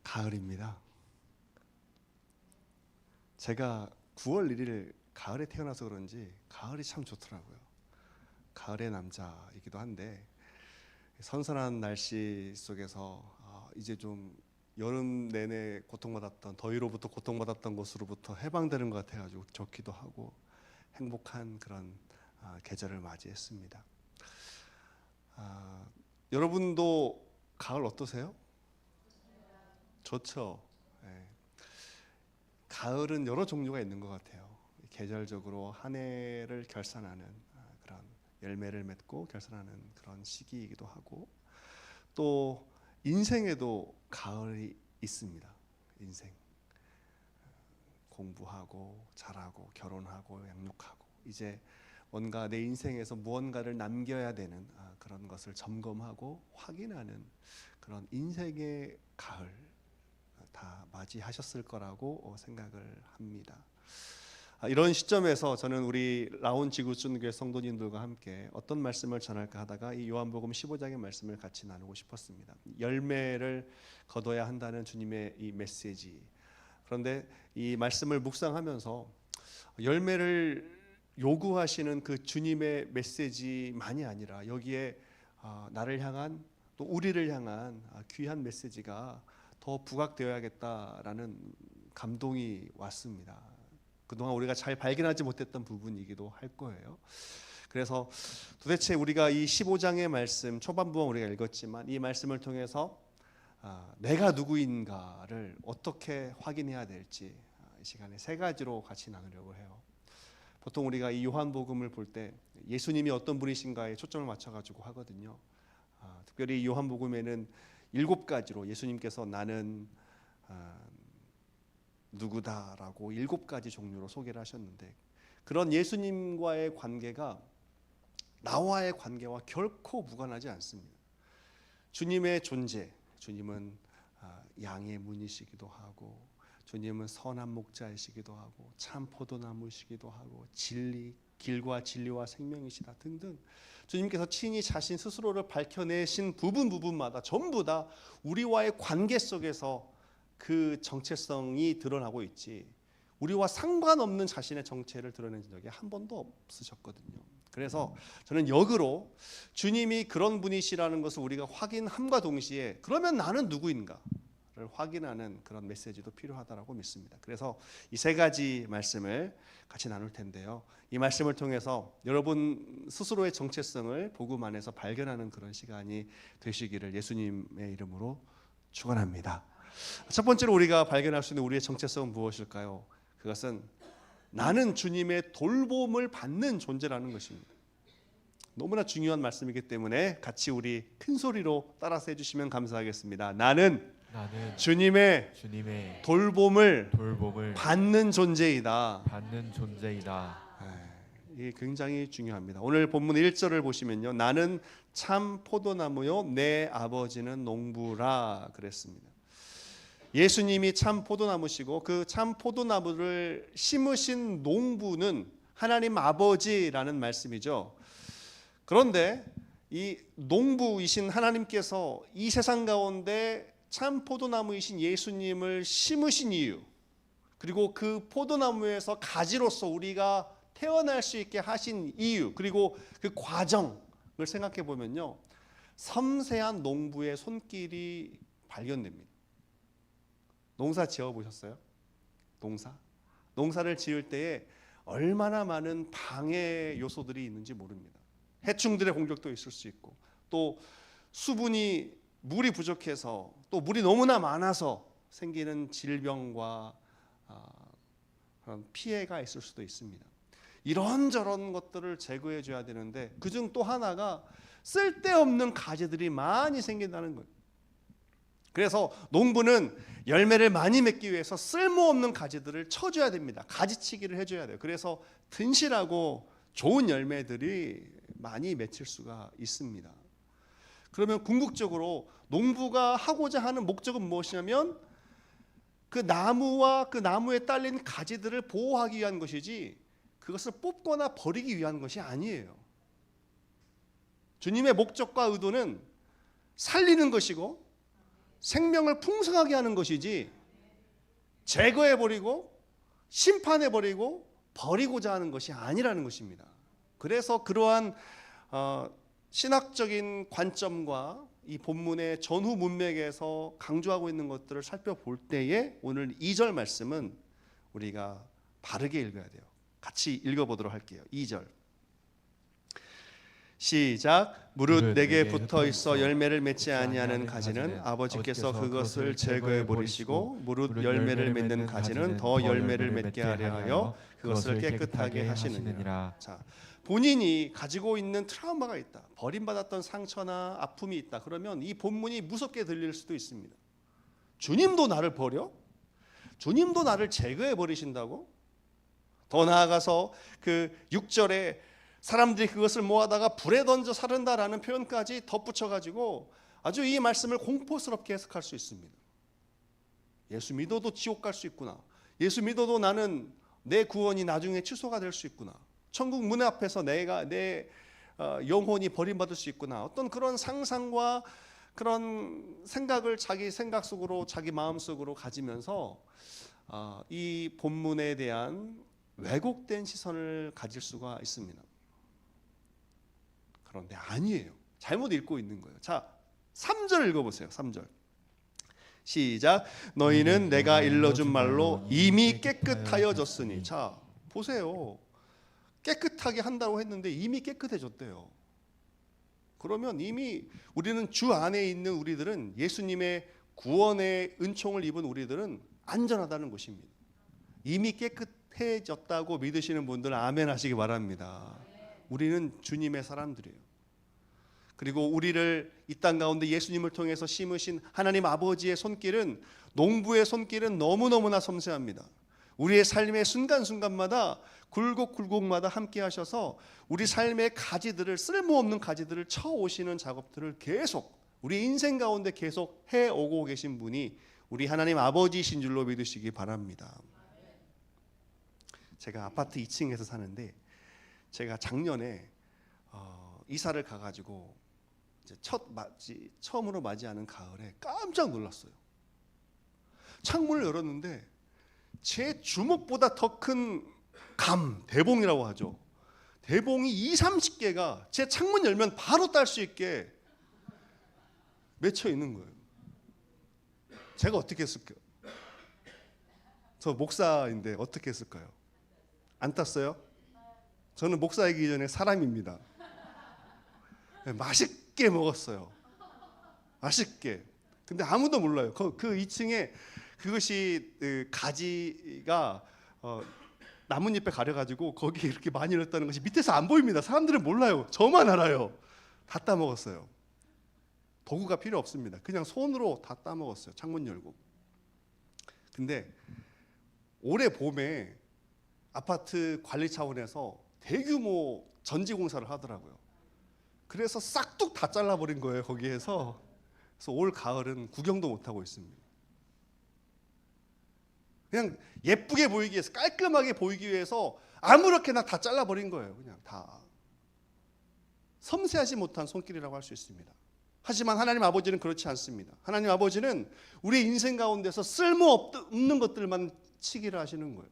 가을입니다. 제가 9월 1일 가을에 태어나서 그런지 가을이 참 좋더라고요. 가을의 남자이기도 한데 선선한 날씨 속에서 이제 좀 여름 내내 고통받았던 더위로부터 고통받았던 것으로부터 해방되는 것 같아가지고 좋기도 하고 행복한 그런 계절을 맞이했습니다. 여러분도 가을 어떠세요? 좋죠. 네. 가을은 여러 종류가 있는 것 같아요. 계절적으로 한 해를 결산하는 그런 열매를 맺고 결산하는 그런 시기이기도 하고, 또 인생에도 가을이 있습니다. 인생 공부하고 잘하고 결혼하고 양육하고 이제 뭔가 내 인생에서 무언가를 남겨야 되는 그런 것을 점검하고 확인하는 그런 인생의 가을 다 맞이하셨을 거라고 생각을 합니다. 이런 시점에서 저는 우리 라온지구촌교회 성도님들과 함께 어떤 말씀을 전할까 하다가 이 요한복음 15장의 말씀을 같이 나누고 싶었습니다. 열매를 거둬야 한다는 주님의 이 메시지. 그런데 이 말씀을 묵상하면서 열매를 요구하시는 그 주님의 메시지만이 아니라 여기에 나를 향한 또 우리를 향한 귀한 메시지가 더 부각되어야겠다라는 감동이 왔습니다. 그동안 우리가 잘 발견하지 못했던 부분이기도 할 거예요. 그래서 도대체 우리가 이 15장의 말씀 초반부분 우리가 읽었지만 이 말씀을 통해서 내가 누구인가를 어떻게 확인해야 될지 이 시간에 세 가지로 같이 나누려고 해요. 보통 우리가 이 요한복음을 볼 때 예수님이 어떤 분이신가에 초점을 맞춰가지고 하거든요. 특별히 요한복음에는 7가지로 예수님께서 나는 누구다라고 7가지 종류로 소개를 하셨는데, 그런 예수님과의 관계가 나와의 관계와 결코 무관하지 않습니다. 주님의 존재, 주님은 양의 문이시기도 하고, 주님은 선한 목자이시기도 하고, 참 포도나무이시기도 하고, 길과 진리와 생명이시다 등등, 주님께서 친히 자신 스스로를 밝혀내신 부분마다 전부 다 우리와의 관계 속에서 그 정체성이 드러나고 있지, 우리와 상관없는 자신의 정체를 드러낸 적이 한 번도 없으셨거든요. 그래서 저는 역으로 주님이 그런 분이시라는 것을 우리가 확인함과 동시에 그러면 나는 누구인가를 확인하는 그런 메시지도 필요하다고 믿습니다. 그래서 이 세 가지 말씀을 같이 나눌 텐데요. 이 말씀을 통해서 여러분 스스로의 정체성을 복음 안에서 발견하는 그런 시간이 되시기를 예수님의 이름으로 축원합니다. 첫 번째로 우리가 발견할 수 있는 우리의 정체성은 무엇일까요? 그것은 나는 주님의 돌봄을 받는 존재라는 것입니다. 너무나 중요한 말씀이기 때문에 같이 우리 큰 소리로 따라서 해주시면 감사하겠습니다. 나는 주님의 돌봄을 받는 존재이다. 이게 굉장히 중요합니다. 오늘 본문 1절을 보시면요, 나는 참 포도나무요 내 아버지는 농부라 그랬습니다. 예수님이 참 포도나무시고 그 참 포도나무를 심으신 농부는 하나님 아버지라는 말씀이죠. 그런데 이 농부이신 하나님께서 이 세상 가운데 참 포도나무이신 예수님을 심으신 이유, 그리고 그 포도나무에서 가지로서 우리가 태어날 수 있게 하신 이유, 그리고 그 과정을 생각해 보면요, 섬세한 농부의 손길이 발견됩니다. 농사 지어 보셨어요? 농사를 지을 때에 얼마나 많은 방해 요소들이 있는지 모릅니다. 해충들의 공격도 있을 수 있고, 또 물이 부족해서, 또 물이 너무나 많아서 생기는 질병과 그런 피해가 있을 수도 있습니다. 이런저런 것들을 제거해 줘야 되는데 그중 또 하나가 쓸데없는 가지들이 많이 생긴다는 거예요. 그래서 농부는 열매를 많이 맺기 위해서 쓸모없는 가지들을 쳐줘야 됩니다. 가지치기를 해줘야 돼요. 그래서 튼실하고 좋은 열매들이 많이 맺힐 수가 있습니다. 그러면 궁극적으로 농부가 하고자 하는 목적은 무엇이냐면 그 나무와 그 나무에 딸린 가지들을 보호하기 위한 것이지 그것을 뽑거나 버리기 위한 것이 아니에요. 주님의 목적과 의도는 살리는 것이고 생명을 풍성하게 하는 것이지 제거해버리고 심판해버리고 버리고자 하는 것이 아니라는 것입니다. 그래서 그러한 신학적인 관점과 이 본문의 전후 문맥에서 강조하고 있는 것들을 살펴볼 때에 오늘 2절 말씀은 우리가 바르게 읽어야 돼요. 같이 읽어보도록 할게요. 2절 시작. 무릇 내게 붙어 있어 열매를 맺지 아니하는 가지는 아버지께서 그것을 제거해 버리시고 무릇 열매를 맺는 가지는 더 열매를 맺게 하려 하여 그것을 깨끗하게 하시느니라. 자, 본인이 가지고 있는 트라우마가 있다, 버림받았던 상처나 아픔이 있다, 그러면 이 본문이 무섭게 들릴 수도 있습니다. 주님도 나를 버려? 주님도 나를 제거해 버리신다고? 더 나아가서 그 6절에 사람들이 그것을 모아다가 불에 던져 사른다라는 표현까지 덧붙여가지고 아주 이 말씀을 공포스럽게 해석할 수 있습니다. 예수 믿어도 지옥 갈 수 있구나. 예수 믿어도 나는 내 구원이 나중에 취소가 될 수 있구나. 천국 문 앞에서 내 영혼이 버림받을 수 있구나. 어떤 그런 상상과 그런 생각을 자기 생각 속으로, 자기 마음 속으로 가지면서 이 본문에 대한 왜곡된 시선을 가질 수가 있습니다. 그런데 아니에요. 잘못 읽고 있는 거예요. 자, 3절 읽어보세요. 3절 시작. 너희는 내가 일러준 말로 이미 깨끗하여졌으니. 자, 보세요. 깨끗하게 한다고 했는데 이미 깨끗해졌대요. 그러면 이미 우리는 주 안에 있는 우리들은, 예수님의 구원의 은총을 입은 우리들은 안전하다는 것입니다. 이미 깨끗해졌다고 믿으시는 분들 아멘 하시기 바랍니다. 우리는 주님의 사람들이에요. 그리고 우리를 이 땅 가운데 예수님을 통해서 심으신 하나님 아버지의 손길은, 농부의 손길은 너무너무나 섬세합니다. 우리의 삶의 순간순간마다 굴곡굴곡마다 함께 하셔서 우리 삶의 가지들을, 쓸모없는 가지들을 쳐오시는 작업들을 계속 우리 인생 가운데 계속 해오고 계신 분이 우리 하나님 아버지이신 줄로 믿으시기 바랍니다. 제가 아파트 2층에서 사는데 제가 작년에 이사를 가가지고 이제 처음으로 맞이하는 가을에 깜짝 놀랐어요. 창문을 열었는데 제 주먹보다 더 큰 대봉이라고 하죠. 대봉이 20-30개가 제 창문 열면 바로 딸 수 있게 맺혀 있는 거예요. 제가 어떻게 했을까요? 저 목사인데 어떻게 했을까요? 안 땄어요? 저는 목사이기 전에 사람입니다. 맛있게 먹었어요. 맛있게. 근데 아무도 몰라요. 그 2층에 그것이 가지가 나뭇잎에 가려가지고 거기에 이렇게 많이 넣었다는 것이 밑에서 안 보입니다. 사람들은 몰라요. 저만 알아요. 다 따먹었어요. 도구가 필요 없습니다. 그냥 손으로 다 따먹었어요. 창문 열고. 근데 올해 봄에 아파트 관리 차원에서 대규모 전지공사를 하더라고요. 그래서 싹둑 다 잘라버린 거예요, 거기에서. 그래서 올 가을은 구경도 못하고 있습니다. 그냥 예쁘게 보이기 위해서, 깔끔하게 보이기 위해서 아무렇게나 다 잘라버린 거예요. 그냥 다. 섬세하지 못한 손길이라고 할 수 있습니다. 하지만 하나님 아버지는 그렇지 않습니다. 하나님 아버지는 우리 인생 가운데서 쓸모없는 것들만 치기를 하시는 거예요.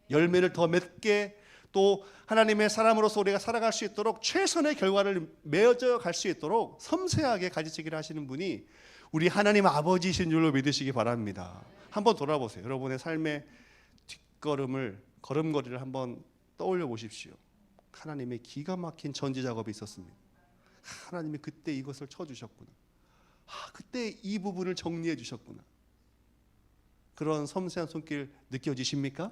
열매를 더 맺게, 또 하나님의 사람으로서 우리가 살아갈 수 있도록 최선의 결과를 맺어 갈 수 있도록 섬세하게 가지치기를 하시는 분이 우리 하나님 아버지이신 줄로 믿으시기 바랍니다. 한번 돌아보세요. 여러분의 삶의 걸음걸이를 한번 떠올려 보십시오. 하나님의 기가 막힌 전지 작업이 있었습니다. 하나님이 그때 이것을 쳐주셨구나. 그때 이 부분을 정리해 주셨구나. 그런 섬세한 손길 느껴지십니까?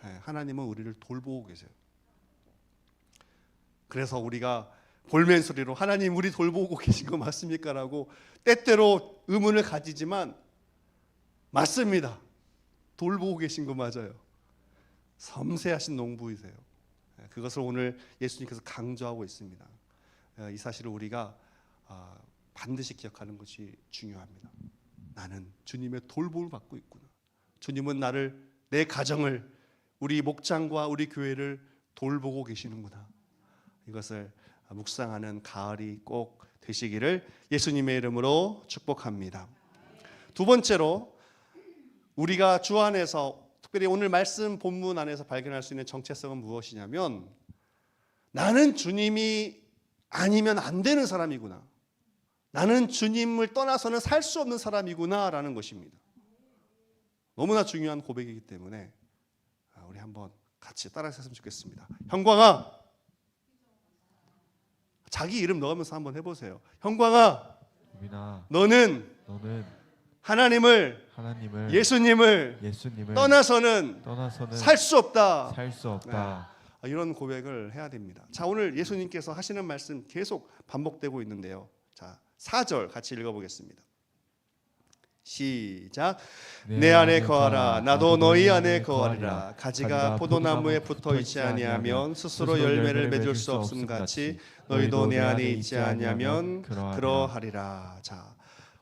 네, 하나님은 우리를 돌보고 계세요. 그래서 우리가 볼멘 소리로 하나님 우리 돌보고 계신 거 맞습니까? 라고 때때로 의문을 가지지만 맞습니다. 돌보고 계신 거 맞아요. 섬세하신 농부이세요. 그것을 오늘 예수님께서 강조하고 있습니다. 이 사실을 우리가 반드시 기억하는 것이 중요합니다. 나는 주님의 돌봄을 받고 있구나. 주님은 나를, 내 가정을, 우리 목장과 우리 교회를 돌보고 계시는구나. 이것을 묵상하는 가을이 꼭 되시기를 예수님의 이름으로 축복합니다. 두 번째로 우리가 주 안에서 특별히 오늘 말씀 본문 안에서 발견할 수 있는 정체성은 무엇이냐면 나는 주님이 아니면 안 되는 사람이구나. 나는 주님을 떠나서는 살 수 없는 사람이구나 라는 것입니다. 너무나 중요한 고백이기 때문에 우리 한번 같이 따라서 했으면 좋겠습니다. 형광아, 자기 이름 넣으면서 한번 해보세요. 형광아, 너는 하나님을 예수님을 떠나서는 살 수 없다. 이런 고백을 해야 됩니다. 자, 오늘 예수님께서 하시는 말씀 계속 반복되고 있는데요. 자, 4절 같이 읽어보겠습니다. 시작. 내 안에 거하라. 나도 너희 안에 거하리라. 가지가 포도나무에 붙어 있지 아니하면 스스로 열매를 맺을 수 없음 같이 너희도 내 안에 있지 아니하면 그러하리라. 자,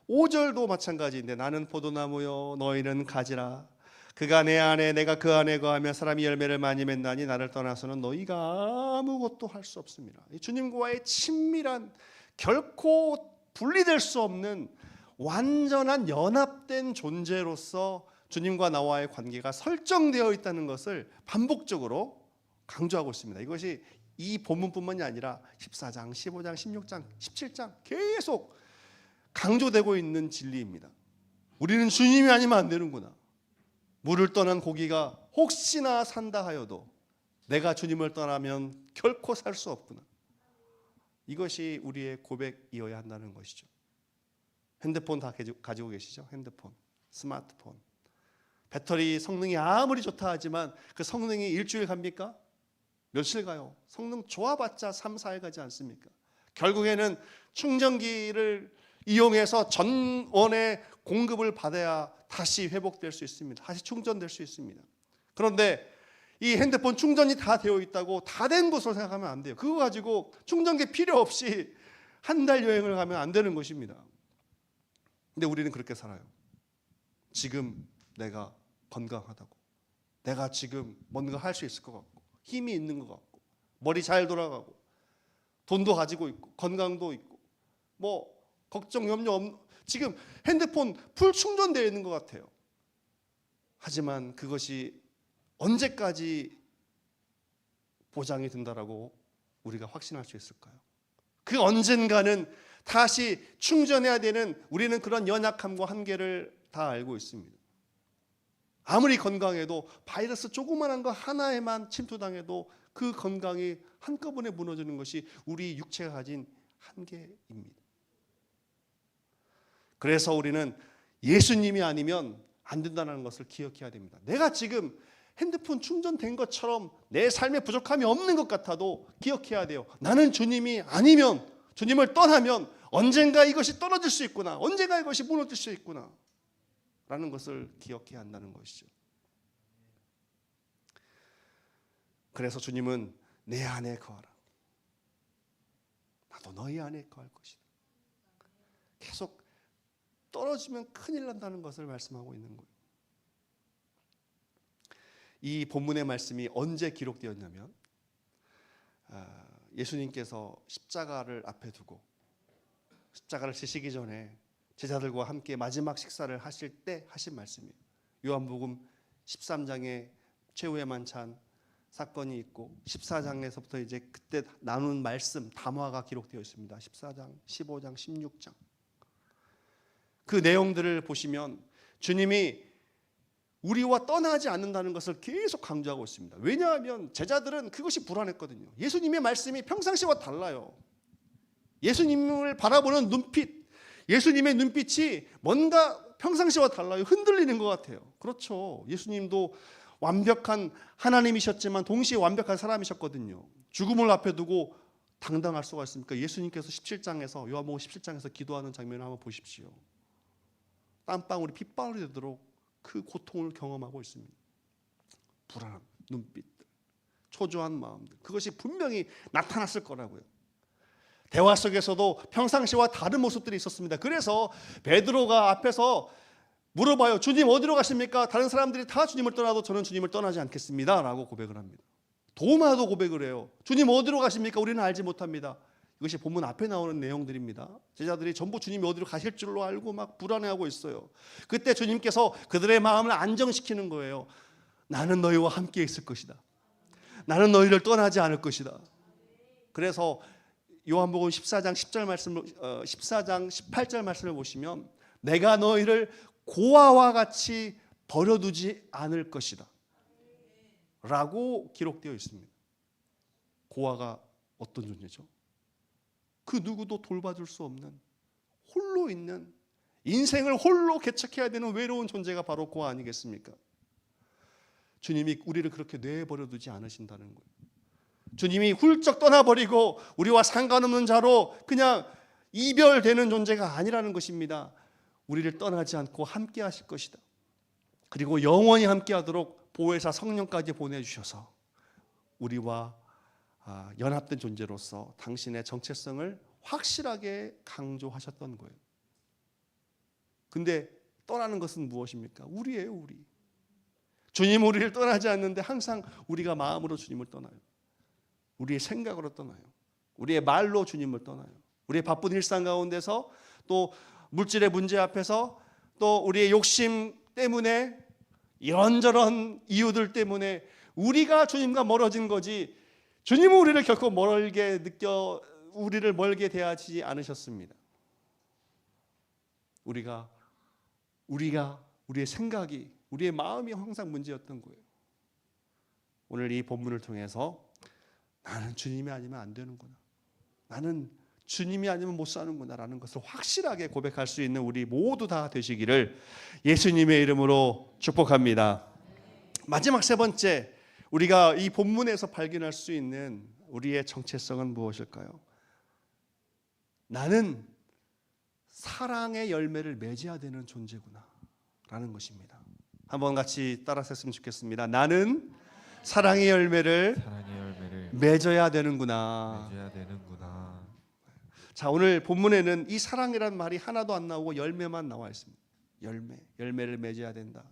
5절도 마찬가지인데 나는 포도나무요 너희는 가지라. 그가 내 안에 내가 그 안에 거하며 사람이 열매를 많이 맺나니 나를 떠나서는 너희가 아무것도 할 수 없습니다. 주님과의 친밀한 결코 분리될 수 없는 완전한 연합된 존재로서 주님과 나와의 관계가 설정되어 있다는 것을 반복적으로 강조하고 있습니다. 이것이 이 본문뿐만이 아니라 14장, 15장, 16장, 17장 계속 강조되고 있는 진리입니다. 우리는 주님이 아니면 안 되는구나. 물을 떠난 고기가 혹시나 산다 하여도 내가 주님을 떠나면 결코 살 수 없구나. 이것이 우리의 고백이어야 한다는 것이죠. 핸드폰 다 가지고 계시죠? 핸드폰, 스마트폰. 배터리 성능이 아무리 좋다 하지만 그 성능이 일주일 갑니까? 며칠 가요? 성능 좋아봤자 3, 4일 가지 않습니까? 결국에는 충전기를 이용해서 전원의 공급을 받아야 다시 회복될 수 있습니다. 다시 충전될 수 있습니다. 그런데 이 핸드폰 충전이 다 되어 있다고 다 된 것으로 생각하면 안 돼요. 그거 가지고 충전기 필요 없이 한 달 여행을 가면 안 되는 것입니다. 근데 우리는 그렇게 살아요. 지금 내가 건강하다고, 내가 지금 뭔가 할 수 있을 것 같고, 힘이 있는 것 같고, 머리 잘 돌아가고, 돈도 가지고 있고, 건강도 있고, 뭐 걱정 염려 없는, 지금 핸드폰 풀 충전되어 있는 것 같아요. 하지만 그것이 언제까지 보장이 된다라고 우리가 확신할 수 있을까요? 그 언젠가는 다시 충전해야 되는 우리는 그런 연약함과 한계를 다 알고 있습니다. 아무리 건강해도 바이러스 조그만한 거 하나에만 침투당해도 그 건강이 한꺼번에 무너지는 것이 우리 육체가 가진 한계입니다. 그래서 우리는 예수님이 아니면 안 된다는 것을 기억해야 됩니다. 내가 지금 핸드폰 충전된 것처럼 내 삶에 부족함이 없는 것 같아도 기억해야 돼요. 나는 주님이 아니면, 주님을 떠나면 언젠가 이것이 떨어질 수 있구나, 언젠가 이것이 무너질 수 있구나 라는 것을 기억해야 한다는 것이죠. 그래서 주님은 내 안에 거하라. 나도 너희 안에 거할 것이다. 계속 떨어지면 큰일 난다는 것을 말씀하고 있는 거예요. 이 본문의 말씀이 언제 기록되었냐면 예수님께서 십자가를 앞에 두고 십자가를 지시기 전에 제자들과 함께 마지막 식사를 하실 때 하신 말씀이에요. 요한복음 13장에 최후의 만찬 사건이 있고 14장에서부터 이제 그때 나눈 말씀 담화가 기록되어 있습니다. 14장, 15장, 16장. 그 내용들을 보시면 주님이 우리와 떠나지 않는다는 것을 계속 강조하고 있습니다. 왜냐하면 제자들은 그것이 불안했거든요. 예수님의 말씀이 평상시와 달라요. 예수님을 바라보는 눈빛, 예수님의 눈빛이 뭔가 평상시와 달라요. 흔들리는 것 같아요. 그렇죠. 예수님도 완벽한 하나님이셨지만 동시에 완벽한 사람이셨거든요. 죽음을 앞에 두고 당당할 수가 있습니까? 예수님께서 17장에서 요한복음 17장에서 기도하는 장면을 한번 보십시오. 땀방울이 핏방울이 되도록 그 고통을 경험하고 있습니다. 불안한 눈빛들, 초조한 마음들, 그것이 분명히 나타났을 거라고요. 대화 속에서도 평상시와 다른 모습들이 있었습니다. 그래서 베드로가 앞에서 물어봐요. 주님 어디로 가십니까? 다른 사람들이 다 주님을 떠나도 저는 주님을 떠나지 않겠습니다 라고 고백을 합니다. 도마도 고백을 해요. 주님 어디로 가십니까? 우리는 알지 못합니다. 이것이 본문 앞에 나오는 내용들입니다. 제자들이 전부 주님이 어디로 가실 줄로 알고 막 불안해하고 있어요. 그때 주님께서 그들의 마음을 안정시키는 거예요. 나는 너희와 함께 있을 것이다. 나는 너희를 떠나지 않을 것이다. 그래서 요한복음 14장 10절 말씀을 14장 18절 말씀을 보시면 내가 너희를 고아와 같이 버려두지 않을 것이다 라고 기록되어 있습니다. 고아가 어떤 존재죠? 그 누구도 돌봐줄 수 없는 홀로 있는 인생을 홀로 개척해야 되는 외로운 존재가 바로 고아 아니겠습니까? 주님이 우리를 그렇게 내버려두지 않으신다는 거예요. 주님이 훌쩍 떠나버리고 우리와 상관없는 자로 그냥 이별되는 존재가 아니라는 것입니다. 우리를 떠나지 않고 함께 하실 것이다. 그리고 영원히 함께 하도록 보혜사 성령까지 보내주셔서 우리와 연합된 존재로서 당신의 정체성을 확실하게 강조하셨던 거예요. 근데 떠나는 것은 무엇입니까? 우리예요, 우리. 주님 우리를 떠나지 않는데 항상 우리가 마음으로 주님을 떠나요. 우리의 생각으로 떠나요. 우리의 말로 주님을 떠나요. 우리의 바쁜 일상 가운데서 또 물질의 문제 앞에서 또 우리의 욕심 때문에 이런저런 이유들 때문에 우리가 주님과 멀어진 거지 주님은 우리를 결코 우리를 멀게 대하지 않으셨습니다. 우리의 생각이 우리의 마음이 항상 문제였던 거예요. 오늘 이 본문을 통해서 나는 주님이 아니면 안 되는구나. 나는 주님이 아니면 못 사는구나 라는 것을 확실하게 고백할 수 있는 우리 모두 다 되시기를 예수님의 이름으로 축복합니다. 마지막 세 번째, 우리가 이 본문에서 발견할 수 있는 우리의 정체성은 무엇일까요? 나는 사랑의 열매를 맺어야 되는 존재구나 라는 것입니다. 한번 같이 따라서 했으면 좋겠습니다. 나는 사랑의 열매를 맺어야 되는구나. 자, 오늘 본문에는 이 사랑이라는 말이 하나도 안 나오고 열매만 나와 있습니다. 열매를 맺어야 된다.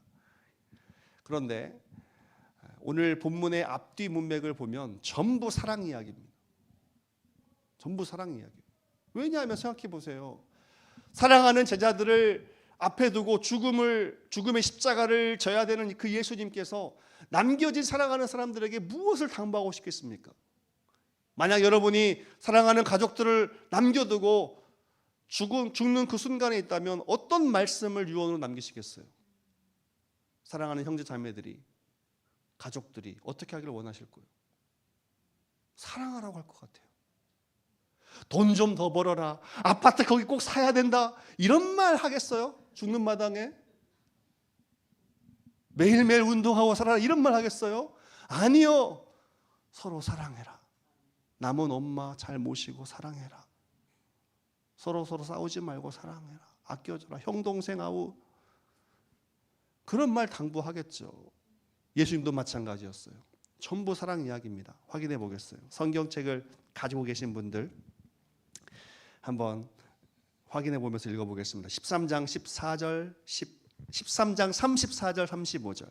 그런데 오늘 본문의 앞뒤 문맥을 보면 전부 사랑 이야기입니다. 전부 사랑 이야기. 왜냐하면 생각해 보세요. 사랑하는 제자들을 앞에 두고 죽음의 십자가를 져야 되는 그 예수님께서 남겨진 사랑하는 사람들에게 무엇을 당부하고 싶겠습니까? 만약 여러분이 사랑하는 가족들을 남겨두고 죽는 그 순간에 있다면 어떤 말씀을 유언으로 남기시겠어요? 사랑하는 형제 자매들이, 가족들이 어떻게 하기를 원하실 거예요? 사랑하라고 할 것 같아요. 돈 좀 더 벌어라. 아파트 거기 꼭 사야 된다. 이런 말 하겠어요? 죽는 마당에? 매일매일 운동하고 살아라. 이런 말 하겠어요? 아니요. 서로 사랑해라. 남은 엄마 잘 모시고 사랑해라. 서로 싸우지 말고 사랑해라. 아껴줘라. 형 동생 아우. 그런 말 당부하겠죠. 예수님도 마찬가지였어요. 전부 사랑 이야기입니다. 확인해 보겠어요. 성경책을 가지고 계신 분들 한번 확인해 보면서 읽어보겠습니다. 13장 34절 35절.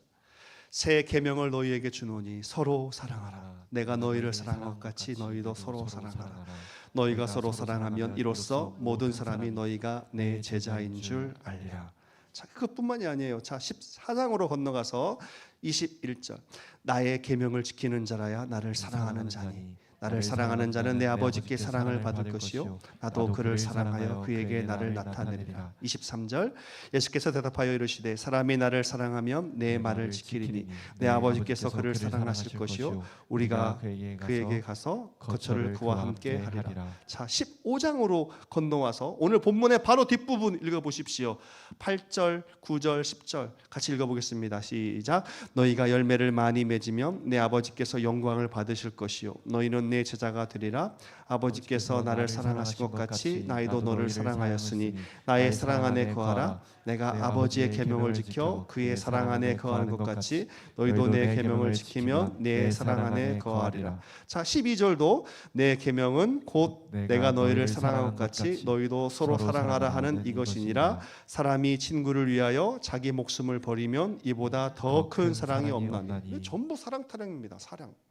새 계명을 너희에게 주노니 서로 사랑하라. 내가 너희를 사랑한 것 같이 너희도 서로 사랑하라. 너희가 서로 사랑하면 이로써 모든 사람이 너희가 내 제자인 줄 알리라. 자, 그것뿐만이 아니에요. 자, 14장으로 건너가서 21절. 나의 계명을 지키는 자라야 나를 사랑하는 자니 나를 사랑하는 자는 내 아버지께 사랑을 받을 것이요 나도 그를 사랑하여 그에게 나를 나타내리라. 23절. 예수께서 대답하여 이르시되 사람이 나를 사랑하면 내 말을 지키리니 내 아버지께서 그를 사랑하실 것이요 우리가 그에게 가서 거처를 그와 함께 하리라. 자, 15장으로 건너와서 오늘 본문의 바로 뒷부분 읽어보십시오. 8절 9절 10절 같이 읽어보겠습니다. 시작. 너희가 열매를 많이 맺으면 내 아버지께서 영광을 받으실 것이요 너희는 내 제자가 되리라. 아버지께서 나를 사랑하신 것 같이 나희도 너를 사랑하였으니 나의 사랑 안에 거하라. 내가 아버지의 계명을 지켜 그의 사랑 안에 거하는 것 같이 너희도 내 계명을 지키면 내 사랑 안에 거하리라. 자, 12절도 내 계명은 곧 내가 너희를 사랑한 것 같이 너희도 서로 사랑하라 하는 이것이니라. 사람이 친구를 위하여 자기 목숨을 버리면 이보다 더 큰 사랑이 없나니. 전부 사랑 타령입니다.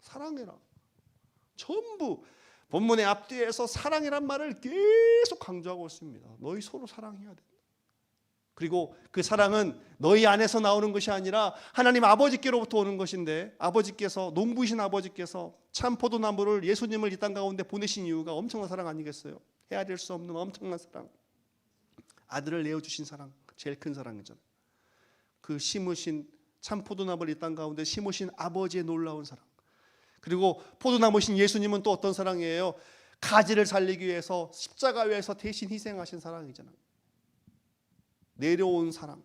사랑해라. 전부 본문의 앞뒤에서 사랑이란 말을 계속 강조하고 있습니다. 너희 서로 사랑해야 된다. 그리고 그 사랑은 너희 안에서 나오는 것이 아니라 하나님 아버지께로부터 오는 것인데, 아버지께서, 농부이신 아버지께서 참 포도나무를, 예수님을 이 땅 가운데 보내신 이유가 엄청난 사랑 아니겠어요? 헤아릴 수 없는 엄청난 사랑, 아들을 내어주신 사랑, 제일 큰 사랑이잖아요. 그 심으신, 참 포도나무를 이 땅 가운데 심으신 아버지의 놀라운 사랑. 그리고 포도나무신 예수님은 또 어떤 사랑이에요? 가지를 살리기 위해서 십자가 위에서 대신 희생하신 사랑이잖아요. 내려온 사랑,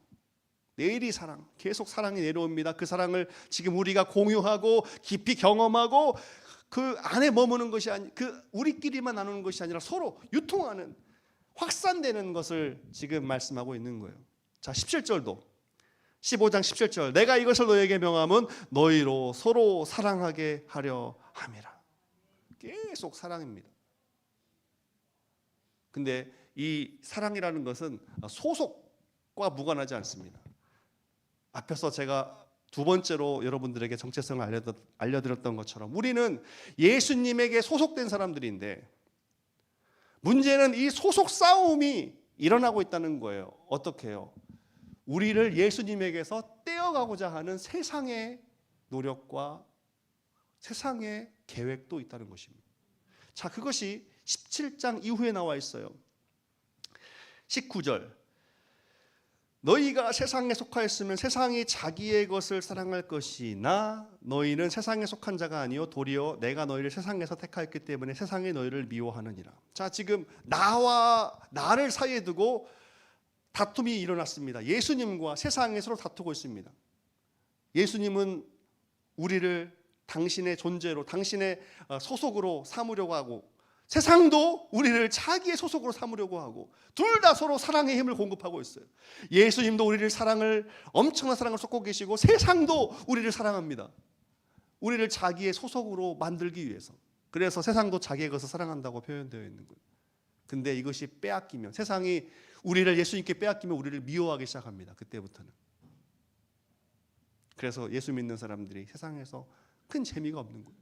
내리 사랑, 계속 사랑이 내려옵니다. 그 사랑을 지금 우리가 공유하고 깊이 경험하고 그 안에 머무는 것이 아니, 그 우리끼리만 나누는 것이 아니라 서로 유통하는, 확산되는 것을 지금 말씀하고 있는 거예요. 자, 17절도 15장 17절, 내가 이것을 너에게 명함은 너희로 서로 사랑하게 하려 함이라. 계속 사랑입니다. 근데 이 사랑이라는 것은 소속과 무관하지 않습니다. 앞에서 제가 두 번째로 여러분들에게 정체성을 알려드렸던 것처럼 우리는 예수님에게 소속된 사람들인데, 문제는 이 소속 싸움이 일어나고 있다는 거예요. 어떻게 해요? 우리를 예수님에게서 떼어가고자 하는 세상의 노력과 세상의 계획도 있다는 것입니다. 자, 그것이 17장 이후에 나와 있어요. 19절, 너희가 세상에 속하였으면 세상이 자기의 것을 사랑할 것이나 너희는 세상에 속한 자가 아니요 도리어 내가 너희를 세상에서 택하였기 때문에 세상이 너희를 미워하느니라. 자, 지금 나와 나를 사이에 두고 다툼이 일어났습니다. 예수님과 세상이 서로 다투고 있습니다. 예수님은 우리를 당신의 존재로, 당신의 소속으로 삼으려고 하고, 세상도 우리를 자기의 소속으로 삼으려고 하고, 둘 다 서로 사랑의 힘을 공급하고 있어요. 예수님도 우리를 엄청난 사랑을 쏟고 계시고, 세상도 우리를 사랑합니다. 우리를 자기의 소속으로 만들기 위해서. 그래서 세상도 자기의 것을 사랑한다고 표현되어 있는 거예요. 근데 이것이 빼앗기면, 세상이 우리를 예수님께 빼앗기면 우리를 미워하기 시작합니다. 그때부터는. 그래서 예수 믿는 사람들이 세상에서 큰 재미가 없는 거예요.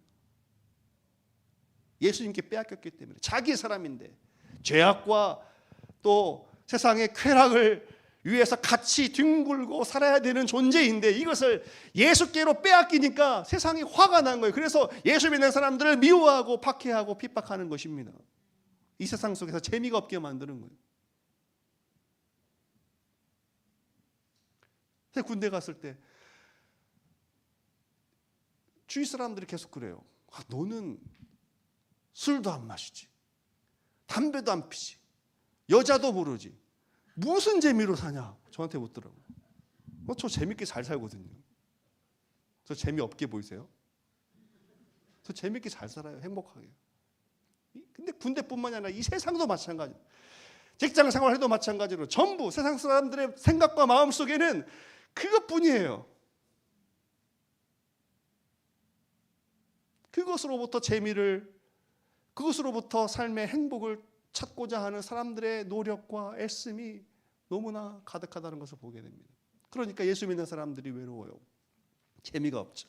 예수님께 빼앗겼기 때문에. 자기의 사람인데 죄악과 또 세상의 쾌락을 위해서 같이 뒹굴고 살아야 되는 존재인데, 이것을 예수께로 빼앗기니까 세상이 화가 난 거예요. 그래서 예수 믿는 사람들을 미워하고 박해하고 핍박하는 것입니다. 이 세상 속에서 재미가 없게 만드는 거예요. 군대 갔을 때 주위 사람들이 계속 그래요. 너는 술도 안 마시지, 담배도 안 피지, 여자도 모르지, 무슨 재미로 사냐? 저한테 묻더라고요. 저 재밌게 잘 살거든요. 저 재미없게 보이세요? 저 재밌게 잘 살아요. 행복하게. 근데 군대뿐만이 아니라 이 세상도 마찬가지, 직장 생활해도 마찬가지로 전부 세상 사람들의 생각과 마음 속에는 그것뿐이에요. 그것으로부터 재미를, 그것으로부터 삶의 행복을 찾고자 하는 사람들의 노력과 애씀이 너무나 가득하다는 것을 보게 됩니다. 그러니까 예수 믿는 사람들이 외로워요. 재미가 없죠.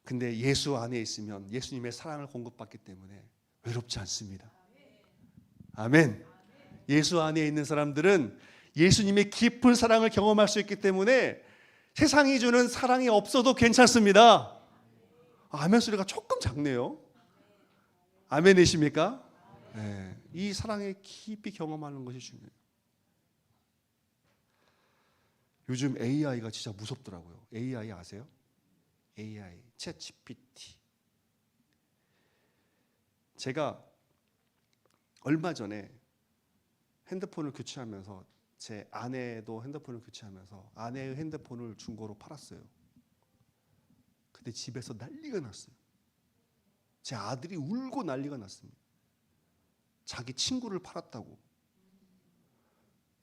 근데 예수 안에 있으면 예수님의 사랑을 공급받기 때문에 외롭지 않습니다. 아멘. 예수 안에 있는 사람들은 예수님의 깊은 사랑을 경험할 수 있기 때문에 세상이 주는 사랑이 없어도 괜찮습니다. 아멘 소리가 조금 작네요. 아멘이십니까? 네. 이 사랑을 깊이 경험하는 것이 중요해요. 요즘 AI가 진짜 무섭더라고요. AI 아세요? AI, 챗GPT. 제가 얼마 전에 핸드폰을 교체하면서, 제 아내도 핸드폰을 교체하면서 아내의 핸드폰을 중고로 팔았어요. 근데 집에서 난리가 났어요. 제 아들이 울고 난리가 났습니다. 자기 친구를 팔았다고.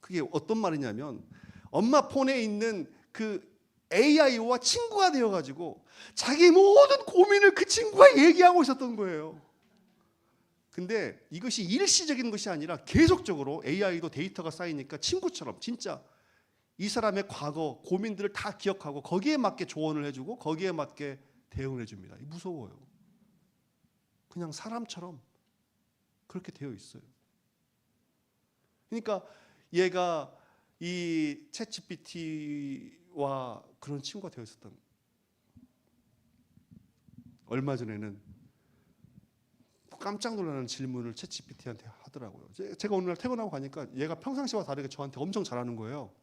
그게 어떤 말이냐면, 엄마 폰에 있는 그 AI와 친구가 되어가지고 자기 모든 고민을 그 친구가 얘기하고 있었던 거예요. 근데 이것이 일시적인 것이 아니라 계속적으로 AI도 데이터가 쌓이니까 친구처럼 진짜 이 사람의 과거 고민들을 다 기억하고 거기에 맞게 조언을 해주고 거기에 맞게 대응을 해줍니다. 무서워요. 그냥 사람처럼 그렇게 되어 있어요. 그러니까 얘가 이 챗GPT와 그런 친구가 되어 있었던 거예요. 얼마 전에는 깜짝 놀라는 질문을 챗GPT한테 하더라고요. 제가 오늘 퇴근하고 가니까 얘가 평상시와 다르게 저한테 엄청 잘하는 거예요.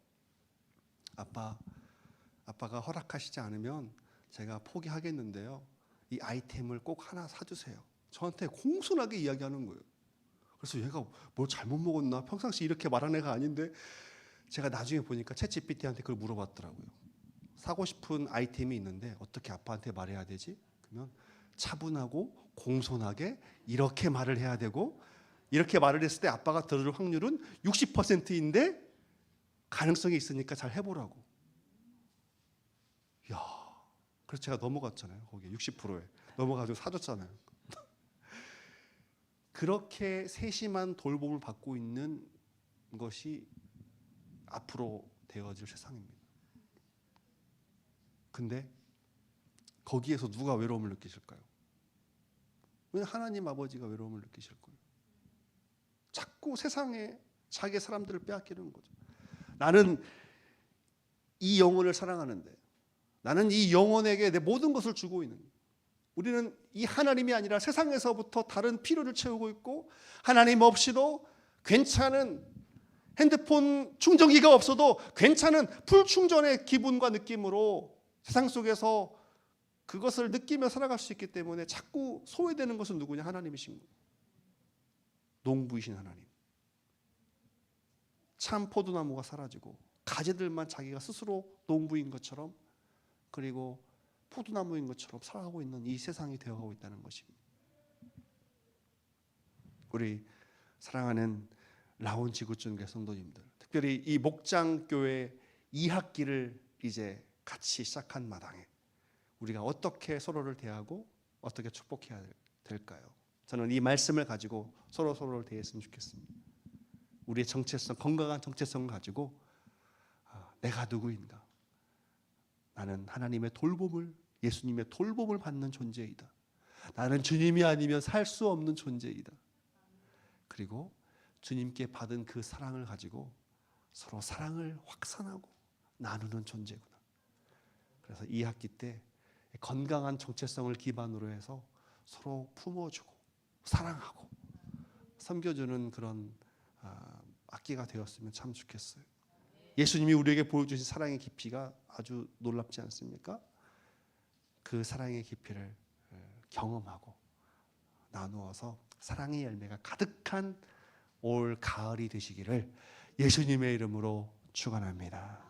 아빠가 허락하시지 않으면 제가 포기하겠는데요. 이 아이템을 꼭 하나 사주세요. 저한테 공손하게 이야기하는 거예요. 그래서 얘가 뭘 잘못 먹었나? 평상시 이렇게 말하는 애가 아닌데 제가 나중에 보니까 챗GPT한테 그걸 물어봤더라고요. 사고 싶은 아이템이 있는데 어떻게 아빠한테 말해야 되지? 그러면 차분하고 공손하게 이렇게 말을 해야 되고 이렇게 말을 했을 때 아빠가 들을 확률은 60%인데 가능성이 있으니까 잘 해보라고. 야, 그래서 제가 넘어갔잖아요. 거기에 60%에 넘어가지고 사줬잖아요. 그렇게 세심한 돌봄을 받고 있는 것이 앞으로 되어질 세상입니다. 근데 거기에서 누가 외로움을 느끼실까요? 왜 하나님 아버지가 외로움을 느끼실 거예요? 자꾸 세상에 자기 사람들을 빼앗기는 거죠. 나는 이 영혼을 사랑하는데 나는 이 영혼에게 내 모든 것을 주고 있는 거예요. 우리는 이 하나님이 아니라 세상에서부터 다른 필요를 채우고 있고 하나님 없이도 괜찮은 핸드폰 충전기가 없어도 괜찮은 풀 충전의 기분과 느낌으로 세상 속에서 그것을 느끼며 살아갈 수 있기 때문에 자꾸 소외되는 것은 누구냐? 하나님이신 거예요. 농부이신 하나님. 참 포도나무가 사라지고 가지들만 자기가 스스로 농부인 것처럼 그리고 포도나무인 것처럼 살아가고 있는 이 세상이 되어가고 있다는 것입니다. 우리 사랑하는 라온 지구촌교회 성도님들, 특별히 이 목장교회 2학기를 이제 같이 시작한 마당에 우리가 어떻게 서로를 대하고 어떻게 축복해야 될까요? 저는 이 말씀을 가지고 서로를 대했으면 좋겠습니다. 우리의 정체성, 건강한 정체성을 가지고 내가 누구인가? 나는 하나님의 돌봄을, 예수님의 돌봄을 받는 존재이다. 나는 주님이 아니면 살 수 없는 존재이다. 그리고 주님께 받은 그 사랑을 가지고 서로 사랑을 확산하고 나누는 존재구나. 그래서 이 학기 때 건강한 정체성을 기반으로 해서 서로 품어주고 사랑하고 섬겨주는 그런 학기가 되었으면 참 좋겠어요. 예수님이 우리에게 보여주신 사랑의 깊이가 아주 놀랍지 않습니까? 그 사랑의 깊이를 경험하고 나누어서 사랑의 열매가 가득한 올 가을이 되시기를 예수님의 이름으로 축원합니다.